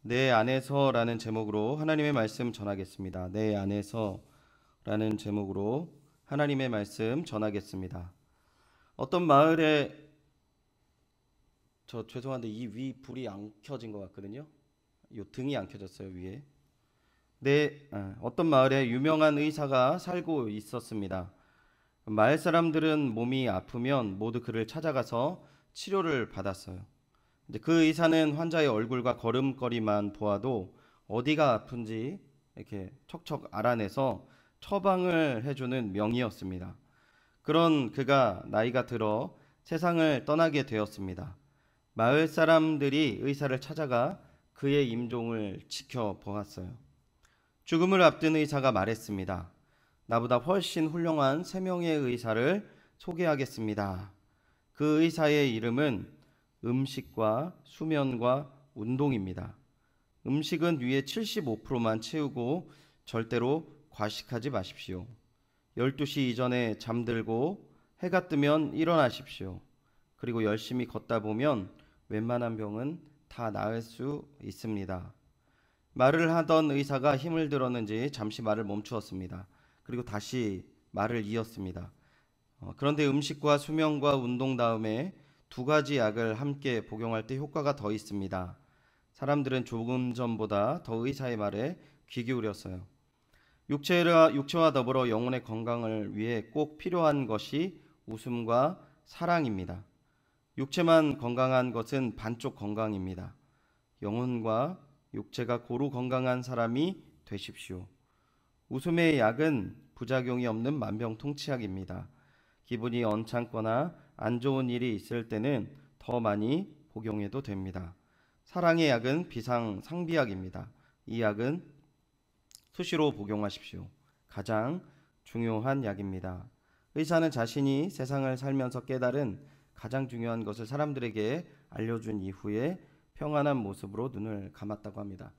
내 안에서라는 제목으로 하나님의 말씀 전하겠습니다. 내 안에서라는 제목으로 하나님의 말씀 전하겠습니다. 어떤 마을에 죄송한데 이 위 불이 안 켜진 것 같거든요. 요 등이 안 켜졌어요 위에. 어떤 마을에 유명한 의사가 살고 있었습니다. 마을 사람들은 몸이 아프면 모두 그를 찾아가서 치료를 받았어요. 이제 그 의사는 환자의 얼굴과 걸음걸이만 보아도 어디가 아픈지 이렇게 척척 알아내서 처방을 해주는 명의였습니다. 그런 그가 나이가 들어 세상을 떠나게 되었습니다. 마을 사람들이 의사를 찾아가 그의 임종을 지켜보았어요. 죽음을 앞둔 의사가 말했습니다. 나보다 훨씬 훌륭한 세 명의 의사를 소개하겠습니다. 그 의사의 이름은 음식과 수면과 운동입니다. 음식은 위에 75%만 채우고 절대로 과식하지 마십시오. 12시 이전에 잠들고 해가 뜨면 일어나십시오. 그리고 열심히 걷다 보면 웬만한 병은 다 나을 수 있습니다. 말을 하던 의사가 힘을 들었는지 잠시 말을 멈추었습니다. 그리고 다시 말을 이었습니다. 그런데 음식과 수면과 운동 다음에 두 가지 약을 함께 복용할 때 효과가 더 있습니다. 사람들은 조금 전보다 더 의사의 말에 귀 기울였어요. 육체와 더불어 영혼의 건강을 위해 꼭 필요한 것이 웃음과 사랑입니다. 육체만 건강한 것은 반쪽 건강입니다. 영혼과 육체가 고루 건강한 사람이 되십시오. 웃음의 약은 부작용이 없는 만병통치약입니다. 기분이 언짢거나 안 좋은 일이 있을 때는 더 많이 복용해도 됩니다. 사랑의 약은 비상상비약입니다. 이 약은 수시로 복용하십시오. 가장 중요한 약입니다. 의사는 자신이 세상을 살면서 깨달은 가장 중요한 것을 사람들에게 알려준 이후에 평안한 모습으로 눈을 감았다고 합니다.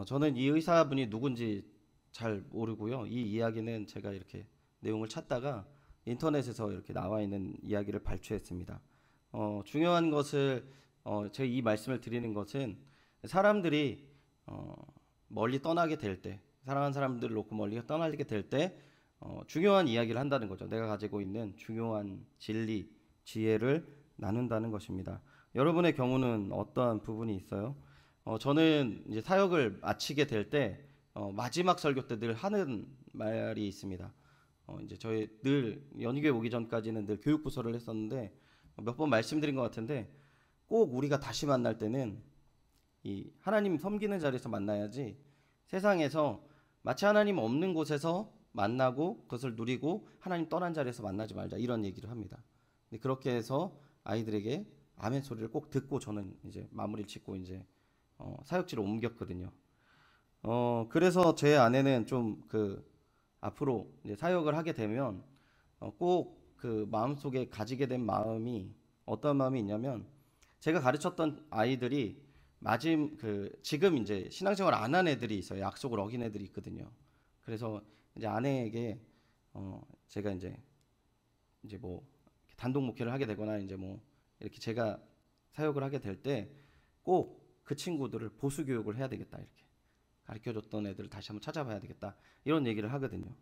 저는 이 의사분이 누군지 잘 모르고요. 이 이야기는 제가 이렇게 내용을 찾다가 인터넷에서 이렇게 나와 있는 이야기를 발췌했습니다. 중요한 것을 제가 이 말씀을 드리는 것은 사람들이 멀리 떠나게 될 때, 사랑하는 사람들을 놓고 멀리 떠나게 될 때 중요한 이야기를 한다는 거죠. 내가 가지고 있는 중요한 진리, 지혜를 나눈다는 것입니다. 여러분의 경우는 어떠한 부분이 있어요? 저는 이제 사역을 마치게 될 때 마지막 설교 때 늘 하는 말이 있습니다. 이제 저희 늘 연희교회 오기 전까지는 늘 교육부서를 했었는데 몇 번 말씀드린 것 같은데 꼭 우리가 다시 만날 때는 이 하나님 섬기는 자리에서 만나야지 세상에서 마치 하나님 없는 곳에서 만나고 그것을 누리고 하나님 떠난 자리에서 만나지 말자 이런 얘기를 합니다. 근데 그렇게 해서 아이들에게 아멘 소리를 꼭 듣고 저는 이제 마무리를 짓고 이제 사역지로 옮겼거든요. 그래서 제 아내는 좀 앞으로 이제 사역을 하게 되면 꼭 그 마음속에 가지게 된 마음이 어떤 마음이 있냐면 제가 가르쳤던 아이들이 지금 이제 신앙생활 안 한 애들이 있어요. 약속을 어긴 애들이 있거든요. 그래서 이제 아내에게 제가 이제 뭐 단독 목회를 하게 되거나 이제 뭐 이렇게 제가 사역을 하게 될 때 꼭 그 친구들을 보수 교육을 해야 되겠다 이렇게 가르쳐줬던 애들을 다시 한번 찾아봐야 되겠다 이런 얘기를 하거든요.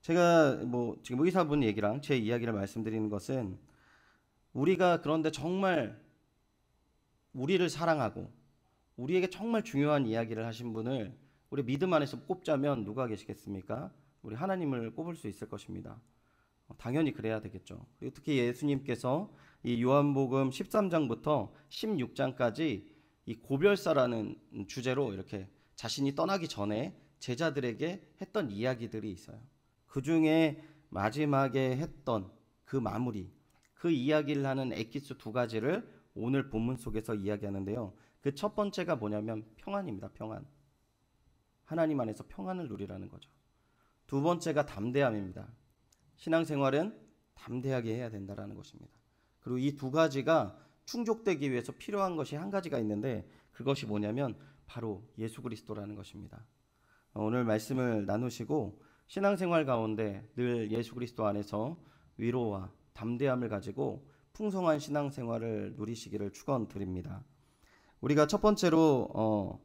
제가 뭐 지금 의사분 얘기랑 제 이야기를 말씀드리는 것은 우리가 그런데 정말 우리를 사랑하고 우리에게 정말 중요한 이야기를 하신 분을 우리 믿음 안에서 꼽자면 누가 계시겠습니까? 우리 하나님을 꼽을 수 있을 것입니다. 당연히 그래야 되겠죠. 그리고 특히 예수님께서 이 요한복음 13장부터 16장까지 이 고별사라는 주제로 이렇게 자신이 떠나기 전에 제자들에게 했던 이야기들이 있어요. 그 중에 마지막에 했던 그 마무리, 그 이야기를 하는 엑기스 두 가지를 오늘 본문 속에서 이야기하는데요. 그 첫 번째가 뭐냐면 평안입니다. 평안. 하나님 안에서 평안을 누리라는 거죠. 두 번째가 담대함입니다. 신앙생활은 담대하게 해야 된다는 것입니다. 그리고 이 두 가지가 충족되기 위해서 필요한 것이 한 가지가 있는데 그것이 뭐냐면 바로 예수 그리스도라는 것입니다. 오늘 말씀을 나누시고 신앙생활 가운데 늘 예수 그리스도 안에서 위로와 담대함을 가지고 풍성한 신앙생활을 누리시기를 축원드립니다. 우리가 첫 번째로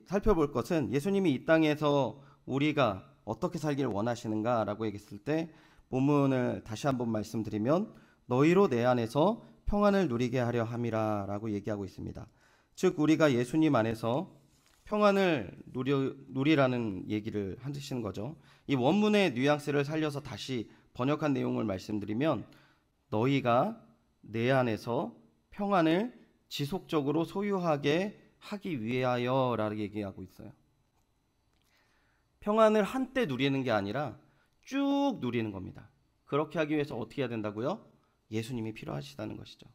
살펴볼 것은 예수님이 이 땅에서 우리가 어떻게 살기를 원하시는가라고 얘기했을 때 본문을 다시 한번 말씀드리면 너희로 내 안에서 평안을 누리게 하려 함이라라고 얘기하고 있습니다. 즉 우리가 예수님 안에서 평안을 누리라는 얘기를 하시는 거죠. 이 원문의 뉘앙스를 살려서 다시 번역한 내용을 말씀드리면 너희가 내 안에서 평안을 지속적으로 소유하게 하기 위하여라고 얘기하고 있어요. 평안을 한때 누리는 게 아니라 쭉 누리는 겁니다. 그렇게 하기 위해서 어떻게 해야 된다고요? 예수님이 필요하시다는 것이죠.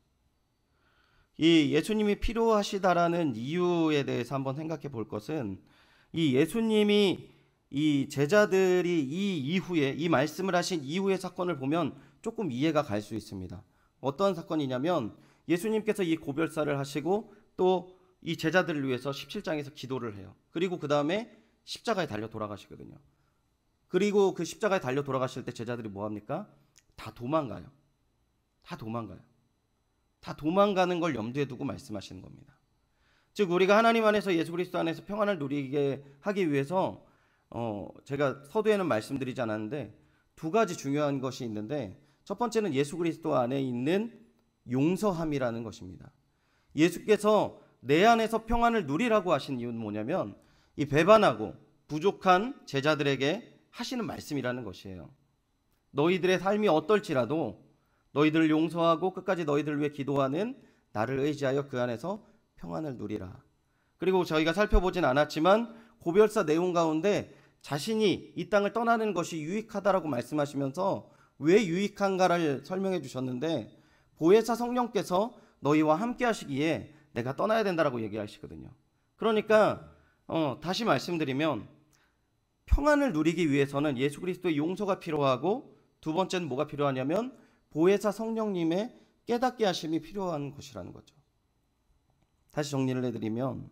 이 예수님이 필요하시다라는 이유에 대해서 한번 생각해 볼 것은 이 예수님이 이 제자들이 이 이후에 이 말씀을 하신 이후의 사건을 보면 조금 이해가 갈 수 있습니다. 어떤 사건이냐면 예수님께서 이 고별사를 하시고 또 이 제자들을 위해서 17장에서 기도를 해요. 그리고 그 다음에 십자가에 달려 돌아가시거든요. 그리고 그 십자가에 달려 돌아가실 때 제자들이 뭐 합니까? 다 도망가요. 다 도망가는 걸 염두에 두고 말씀하시는 겁니다. 즉 우리가 하나님 안에서 예수 그리스도 안에서 평안을 누리게 하기 위해서 제가 서두에는 말씀드리지 않았는데 두 가지 중요한 것이 있는데 첫 번째는 예수 그리스도 안에 있는 용서함이라는 것입니다. 예수께서 내 안에서 평안을 누리라고 하신 이유는 뭐냐면 이 배반하고 부족한 제자들에게 하시는 말씀이라는 것이에요. 너희들의 삶이 어떨지라도 너희들을 용서하고 끝까지 너희들을 위해 기도하는 나를 의지하여 그 안에서 평안을 누리라. 그리고 저희가 살펴보진 않았지만 고별사 내용 가운데 자신이 이 땅을 떠나는 것이 유익하다라고 말씀하시면서 왜 유익한가를 설명해 주셨는데 보혜사 성령께서 너희와 함께 하시기에 내가 떠나야 된다라고 얘기하시거든요. 그러니까 다시 말씀드리면 평안을 누리기 위해서는 예수 그리스도의 용서가 필요하고 두 번째는 뭐가 필요하냐면 보혜사 성령님의 깨닫게 하심이 필요한 것이라는 거죠. 다시 정리를 해드리면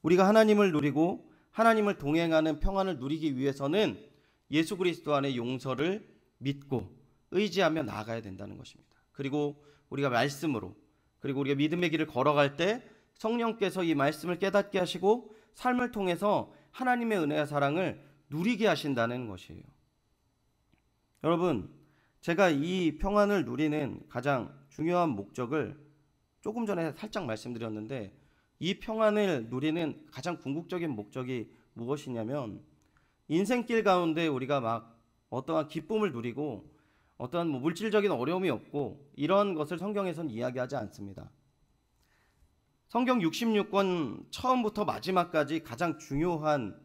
우리가 하나님을 누리고 하나님을 동행하는 평안을 누리기 위해서는 예수 그리스도 안의 용서를 믿고 의지하며 나아가야 된다는 것입니다. 그리고 우리가 말씀으로 그리고 우리가 믿음의 길을 걸어갈 때 성령께서 이 말씀을 깨닫게 하시고 삶을 통해서 하나님의 은혜와 사랑을 누리게 하신다는 것이에요. 여러분, 제가 이 평안을 누리는 가장 중요한 목적을 조금 전에 살짝 말씀드렸는데 이 평안을 누리는 가장 궁극적인 목적이 무엇이냐면 인생길 가운데 우리가 막 어떠한 기쁨을 누리고 어떠한 물질적인 어려움이 없고 이런 것을 성경에서는 이야기하지 않습니다. 성경 66권 처음부터 마지막까지 가장 중요한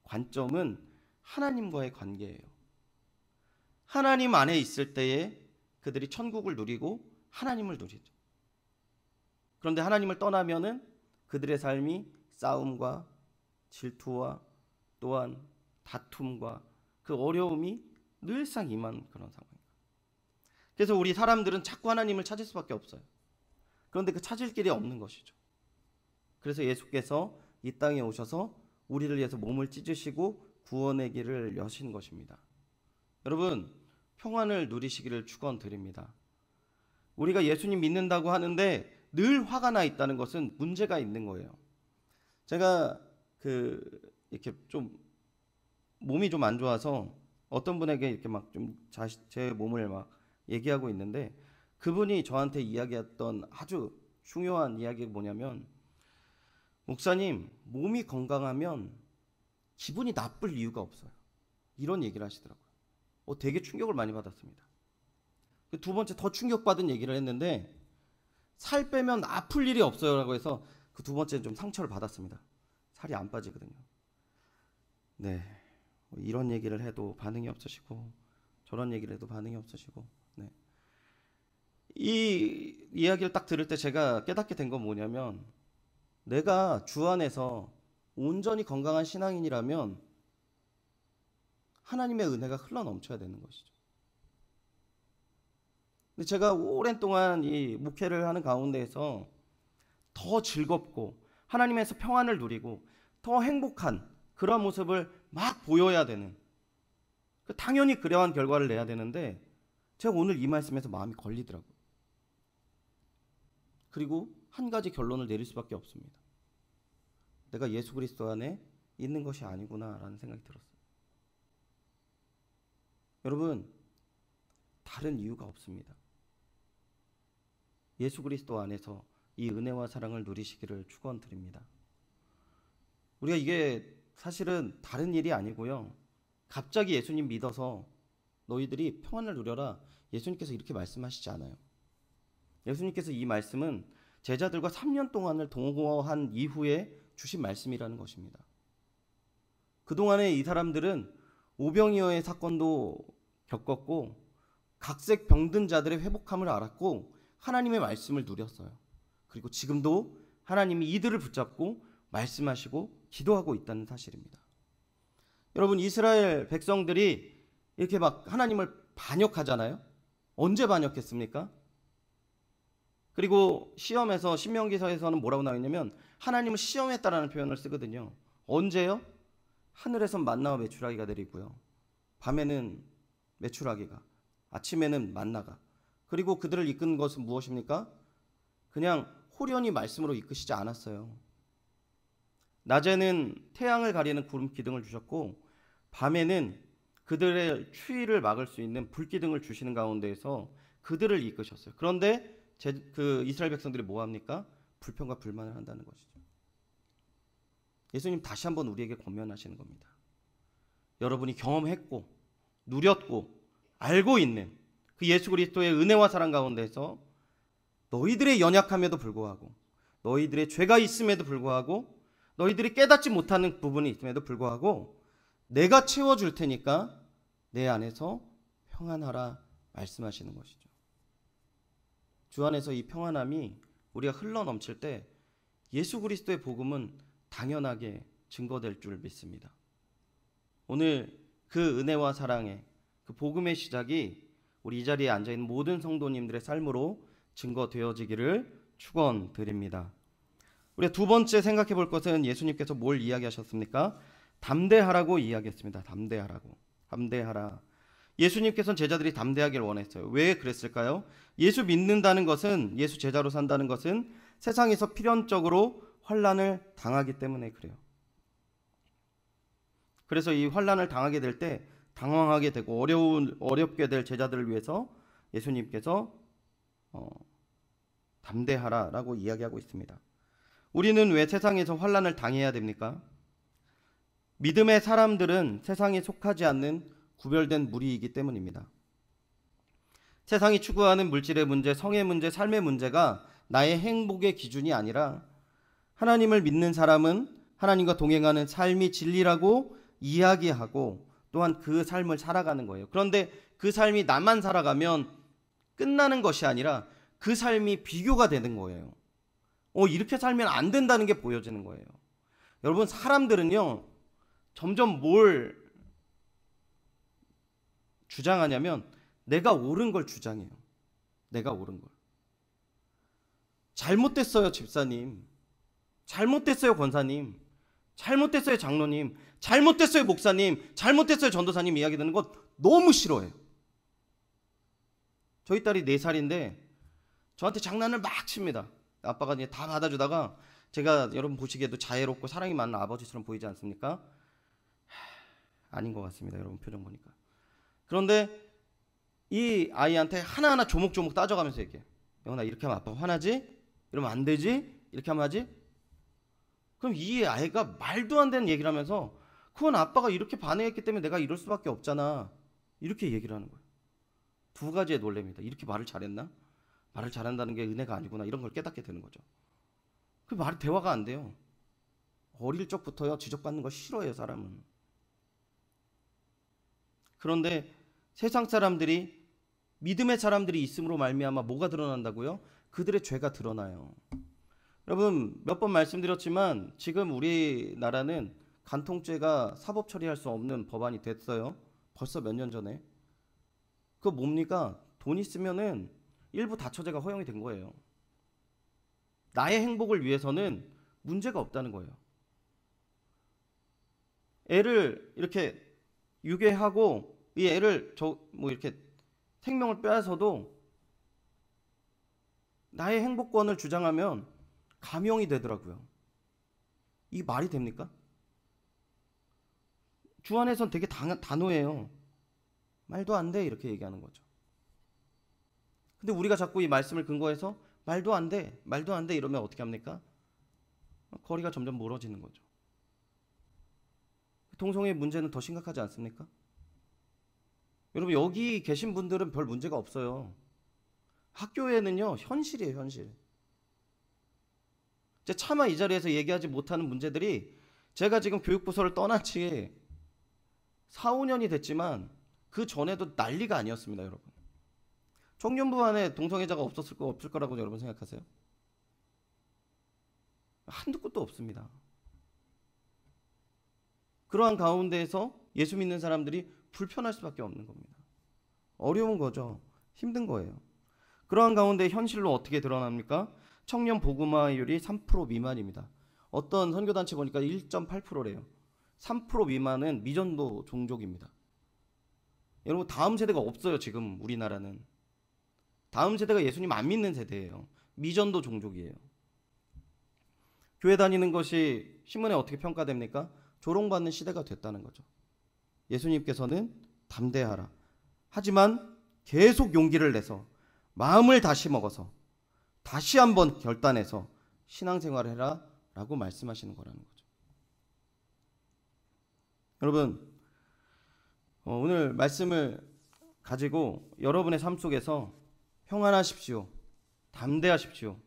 관점은 하나님과의 관계예요. 하나님 안에 있을 때에 그들이 천국을 누리고 하나님을 누리죠. 그런데 하나님을 떠나면은 그들의 삶이 싸움과 질투와 또한 다툼과 그 어려움이 늘상 임한 그런 상황입니다. 그래서 우리 사람들은 자꾸 하나님을 찾을 수밖에 없어요. 그런데 그 찾을 길이 없는 것이죠. 그래서 예수께서 이 땅에 오셔서 우리를 위해서 몸을 찢으시고 구원의 길을 여신 것입니다. 여러분, 평안을 누리시기를 축원드립니다. 우리가 예수님 믿는다고 하는데 늘 화가 나 있다는 것은 문제가 있는 거예요. 제가 이렇게 좀 몸이 좀 안 좋아서 어떤 분에게 이렇게 막 좀 제 몸을 막 얘기하고 있는데 그분이 저한테 이야기했던 아주 중요한 이야기가 뭐냐면 목사님, 몸이 건강하면 기분이 나쁠 이유가 없어요. 이런 얘기를 하시더라고요. 되게 충격을 많이 받았습니다. 두 번째 더 충격받은 얘기를 했는데 살 빼면 아플 일이 없어요 라고 해서 그 두 번째는 좀 상처를 받았습니다. 살이 안 빠지거든요. 네, 이런 얘기를 해도 반응이 없으시고 저런 얘기를 해도 반응이 없으시고 네. 이 이야기를 딱 들을 때 제가 깨닫게 된 건 뭐냐면 내가 주 안에서 온전히 건강한 신앙인이라면 하나님의 은혜가 흘러 넘쳐야 되는 것이죠. 근데 제가 오랜 동안 이 목회를 하는 가운데에서 더 즐겁고 하나님에서 평안을 누리고 더 행복한 그런 모습을 막 보여야 되는 당연히 그러한 결과를 내야 되는데 제가 오늘 이 말씀에서 마음이 걸리더라고요. 그리고 한 가지 결론을 내릴 수밖에 없습니다. 내가 예수 그리스도 안에 있는 것이 아니구나라는 생각이 들었어요. 여러분, 다른 이유가 없습니다. 예수 그리스도 안에서 이 은혜와 사랑을 누리시기를 축원드립니다. 우리가 이게 사실은 다른 일이 아니고요. 갑자기 예수님 믿어서 너희들이 평안을 누려라, 예수님께서 이렇게 말씀하시지 않아요. 예수님께서 이 말씀은 제자들과 3년 동안을 동거한 이후에 주신 말씀이라는 것입니다. 그동안에 이 사람들은 오병이어의 사건도 겪었고 각색 병든 자들의 회복함을 알았고 하나님의 말씀을 누렸어요. 그리고 지금도 하나님이 이들을 붙잡고 말씀하시고 기도하고 있다는 사실입니다. 여러분, 이스라엘 백성들이 이렇게 막 하나님을 반역하잖아요. 언제 반역했습니까? 그리고 시험에서 신명기서에서는 뭐라고 나오냐면 하나님을 시험했다라는 표현을 쓰거든요. 언제요? 하늘에선 만나와 메추라기가 내리고요. 밤에는 메추라기가, 아침에는 만나가. 그리고 그들을 이끈 것은 무엇입니까? 그냥 호련히 말씀으로 이끄시지 않았어요. 낮에는 태양을 가리는 구름 기둥을 주셨고 밤에는 그들의 추위를 막을 수 있는 불기둥을 주시는 가운데에서 그들을 이끄셨어요. 그런데 그 이스라엘 백성들이 뭐합니까? 불평과 불만을 한다는 것이죠. 예수님 다시 한번 우리에게 권면하시는 겁니다. 여러분이 경험했고 누렸고 알고 있는 그 예수 그리스도의 은혜와 사랑 가운데서 너희들의 연약함에도 불구하고 너희들의 죄가 있음에도 불구하고 너희들이 깨닫지 못하는 부분이 있음에도 불구하고 내가 채워줄 테니까 내 안에서 평안하라 말씀하시는 것이죠. 주 안에서 이 평안함이 우리가 흘러넘칠 때 예수 그리스도의 복음은 당연하게 증거될 줄 믿습니다. 오늘 그 은혜와 사랑의 그 복음의 시작이 우리 이 자리에 앉아있는 모든 성도님들의 삶으로 증거되어지기를 축원드립니다. 우리가 두 번째 생각해 볼 것은 예수님께서 뭘 이야기하셨습니까? 담대하라고 이야기했습니다. 담대하라. 예수님께서는 제자들이 담대하기를 원했어요. 왜 그랬을까요? 예수 믿는다는 것은, 예수 제자로 산다는 것은 세상에서 필연적으로 환난을 당하기 때문에 그래요. 그래서 이 환난을 당하게 될 때 당황하게 되고 어렵게 될 제자들을 위해서 예수님께서 담대하라라고 이야기하고 있습니다. 우리는 왜 세상에서 환난을 당해야 됩니까? 믿음의 사람들은 세상에 속하지 않는 구별된 무리이기 때문입니다. 세상이 추구하는 물질의 문제, 성의 문제, 삶의 문제가 나의 행복의 기준이 아니라 하나님을 믿는 사람은 하나님과 동행하는 삶이 진리라고 이야기하고 또한 그 삶을 살아가는 거예요. 그런데 그 삶이 나만 살아가면 끝나는 것이 아니라 그 삶이 비교가 되는 거예요. 이렇게 살면 안 된다는 게 보여지는 거예요. 여러분, 사람들은요 점점 뭘 주장하냐면 내가 옳은 걸 주장해요. 내가 옳은 걸. 잘못됐어요 집사님, 잘못됐어요 권사님, 잘못됐어요 장로님, 잘못됐어요 목사님, 잘못됐어요 전도사님 이야기 듣는 거 너무 싫어해요. 저희 딸이 4살인데 저한테 장난을 막 칩니다. 아빠가 이제 다 받아주다가 제가 여러분 보시기에도 자애롭고 사랑이 많은 아버지처럼 보이지 않습니까? 아닌 것 같습니다. 여러분 표정 보니까. 그런데 이 아이한테 하나하나 조목조목 따져가면서 얘기해. 영훈아, 이렇게 하면 아빠 화나지? 이러면 안 되지? 이렇게 하면 하지? 그럼 이 아이가 말도 안 되는 얘기를 하면서 그건 아빠가 이렇게 반응했기 때문에 내가 이럴 수밖에 없잖아, 이렇게 얘기를 하는 거예요. 두 가지의 놀랍니다. 이렇게 말을 잘했나? 말을 잘한다는 게 은혜가 아니구나, 이런 걸 깨닫게 되는 거죠. 그 말이 대화가 안 돼요. 어릴 적부터요 지적받는 거 싫어해요 사람은. 그런데 세상 사람들이, 믿음의 사람들이 있음으로 말미암아 뭐가 드러난다고요? 그들의 죄가 드러나요. 여러분 몇 번 말씀드렸지만 지금 우리나라는 간통죄가 사법 처리할 수 없는 법안이 됐어요. 벌써 몇 년 전에. 그거 뭡니까? 돈 있으면은 일부 다처제가 허용이 된 거예요. 나의 행복을 위해서는 문제가 없다는 거예요. 애를 이렇게 유괴하고 이 애를 이렇게 생명을 빼앗아도 나의 행복권을 주장하면 감형이 되더라고요. 이 말이 됩니까? 주 안에선 되게 단호해요. 말도 안 돼 이렇게 얘기하는 거죠. 근데 우리가 자꾸 이 말씀을 근거해서 말도 안 돼, 말도 안 돼 이러면 어떻게 합니까? 거리가 점점 멀어지는 거죠. 동성애의 문제는 더 심각하지 않습니까? 여러분 여기 계신 분들은 별 문제가 없어요. 학교에는요 현실이에요, 현실. 차마 이 자리에서 얘기하지 못하는 문제들이 제가 지금 교육부서를 떠난 지 4, 5년이 됐지만 그 전에도 난리가 아니었습니다, 여러분. 청년부 안에 동성애자가 없을 거라고 여러분 생각하세요? 한두 곳도 없습니다. 그러한 가운데에서 예수 믿는 사람들이 불편할 수밖에 없는 겁니다. 어려운 거죠. 힘든 거예요. 그러한 가운데 현실로 어떻게 드러납니까? 청년 복음화율이 3% 미만입니다. 어떤 선교단체 보니까 1.8%래요. 3% 미만은 미전도 종족입니다. 여러분 다음 세대가 없어요. 지금 우리나라는. 다음 세대가 예수님 안 믿는 세대예요. 미전도 종족이에요. 교회 다니는 것이 신문에 어떻게 평가됩니까? 조롱받는 시대가 됐다는 거죠. 예수님께서는 담대하라. 하지만 계속 용기를 내서 마음을 다시 먹어서 다시 한번 결단해서 신앙생활을 해라 라고 말씀하시는 거라는 거죠. 여러분 오늘 말씀을 가지고 여러분의 삶 속에서 평안하십시오. 담대하십시오.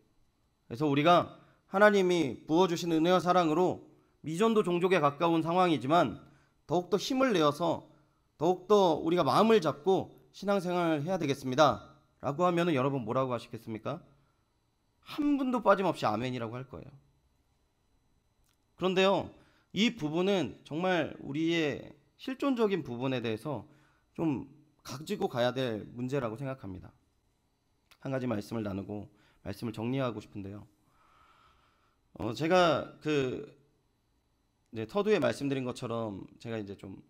그래서 우리가 하나님이 부어주신 은혜와 사랑으로 미전도 종족에 가까운 상황이지만 더욱더 힘을 내어서 더욱더 우리가 마음을 잡고 신앙생활을 해야 되겠습니다 라고 하면 여러분 뭐라고 하시겠습니까? 한 분도 빠짐없이 아멘이라고 할 거예요. 그런데요 이 부분은 정말 우리의 실존적인 부분에 대해서 좀 가지고 가야 될 문제라고 생각합니다. 한 가지 말씀을 나누고 말씀을 정리하고 싶은데요. 제가 이제 서두에 말씀드린 것처럼 제가 이제 좀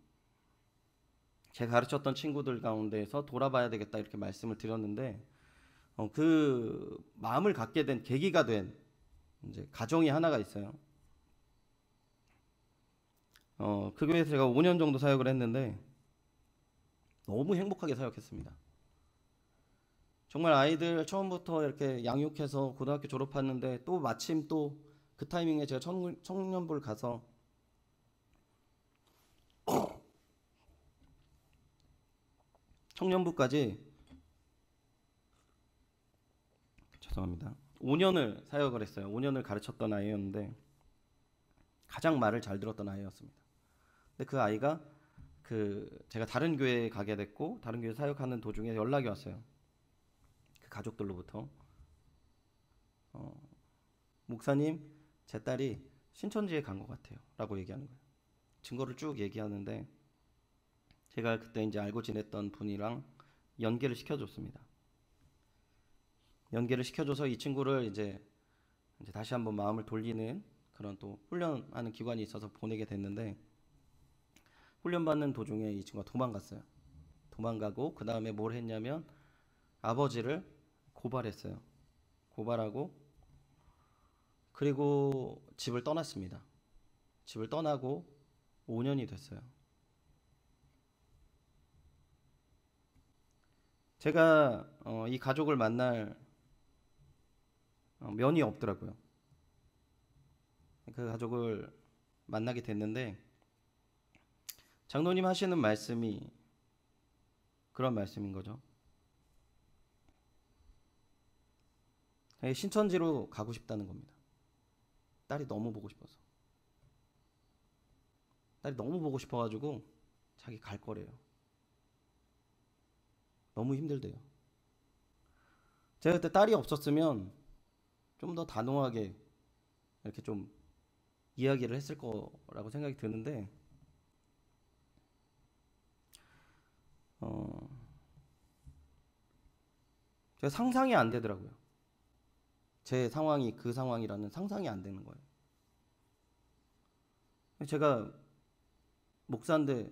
제가 가르쳤던 친구들 가운데에서 돌아봐야 되겠다 이렇게 말씀을 드렸는데 그 마음을 갖게 된 계기가 된 이제 가정이 하나가 있어요. 그 교회에서 제가 5년 정도 사역을 했는데 너무 행복하게 사역했습니다. 정말 아이들 처음부터 이렇게 양육해서 고등학교 졸업했는데 또 마침 또 그 타이밍에 제가 청년부를 가서 청년부까지 죄송합니다. 5년을 사역을 했어요. 5년을 가르쳤던 아이였는데 가장 말을 잘 들었던 아이였습니다. 근데 그 아이가 제가 다른 교회에 가게 됐고 다른 교회 사역하는 도중에 연락이 왔어요. 그 가족들로부터 목사님 제 딸이 신천지에 간 것 같아요 라고 얘기하는 거예요. 증거를 쭉 얘기하는데 제가 그때 이제 알고 지냈던 분이랑 연계를 시켜줬습니다. 연계를 시켜줘서 이 친구를 이제 다시 한번 마음을 돌리는 그런 또 훈련하는 기관이 있어서 보내게 됐는데 훈련받는 도중에 이 친구가 도망갔어요. 도망가고 그 다음에 뭘 했냐면 아버지를 고발했어요. 고발하고 그리고 집을 떠났습니다. 집을 떠나고 5년이 됐어요. 제가 이 가족을 만날 면이 없더라고요. 그 가족을 만나게 됐는데 장로님 하시는 말씀이 그런 말씀인 거죠. 신천지로 가고 싶다는 겁니다. 딸이 너무 보고 싶어서. 딸이 너무 보고 싶어가지고 자기 갈 거래요. 너무 힘들대요. 제가 그때 딸이 없었으면 좀 더 단호하게 이렇게 좀 이야기를 했을 거라고 생각이 드는데 제가 상상이 안 되더라고요. 제 상황이 그 상황이라는 상상이 안 되는 거예요. 제가 목사인데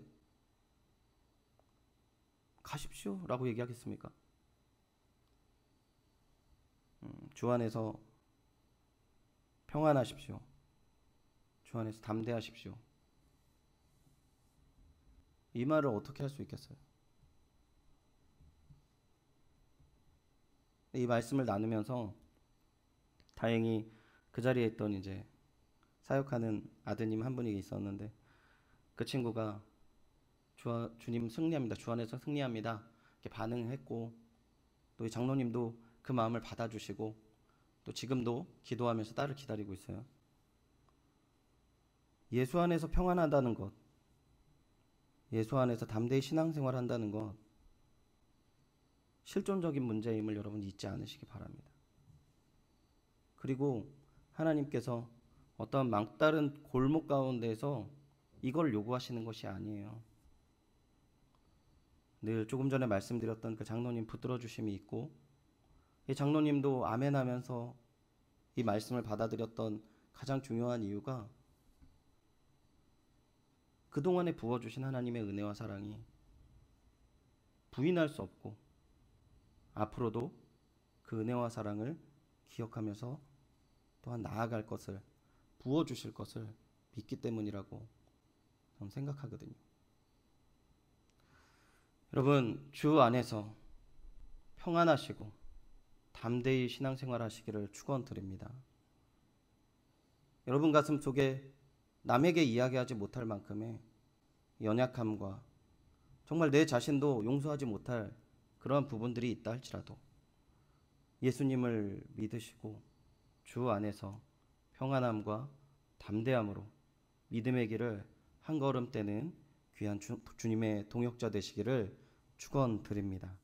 가십시오 라고 얘기하겠습니까? 주 안에서 평안하십시오. 주 안에서 담대하십시오. 이 말을 어떻게 할 수 있겠어요? 이 말씀을 나누면서 다행히 그 자리에 있던 이제 사역하는 아드님 한 분이 있었는데 그 친구가 주님 승리합니다. 주 안에서 승리합니다. 이렇게 반응했고 또 이 장로님도 그 마음을 받아주시고 또 지금도 기도하면서 딸을 기다리고 있어요. 예수 안에서 평안하다는 것, 예수 안에서 담대히 신앙생활 한다는 것, 실존적인 문제임을 여러분 잊지 않으시기 바랍니다. 그리고 하나님께서 어떠한 막다른 골목 가운데에서 이걸 요구하시는 것이 아니에요. 늘 조금 전에 말씀드렸던 그 장로님 붙들어 주심이 있고 이 장로님도 아멘 하면서 이 말씀을 받아들였던 가장 중요한 이유가 그동안에 부어주신 하나님의 은혜와 사랑이 부인할 수 없고 앞으로도 그 은혜와 사랑을 기억하면서 또한 나아갈 것을 부어주실 것을 믿기 때문이라고 저는 생각하거든요. 여러분, 주 안에서 평안하시고 담대히 신앙생활 하시기를 축원드립니다. 여러분 가슴 속에 남에게 이야기하지 못할 만큼의 연약함과 정말 내 자신도 용서하지 못할 그러한 부분들이 있다 할지라도 예수님을 믿으시고 주 안에서 평안함과 담대함으로 믿음의 길을 한 걸음 떼는 귀한 주님의 동역자 되시기를 축원드립니다.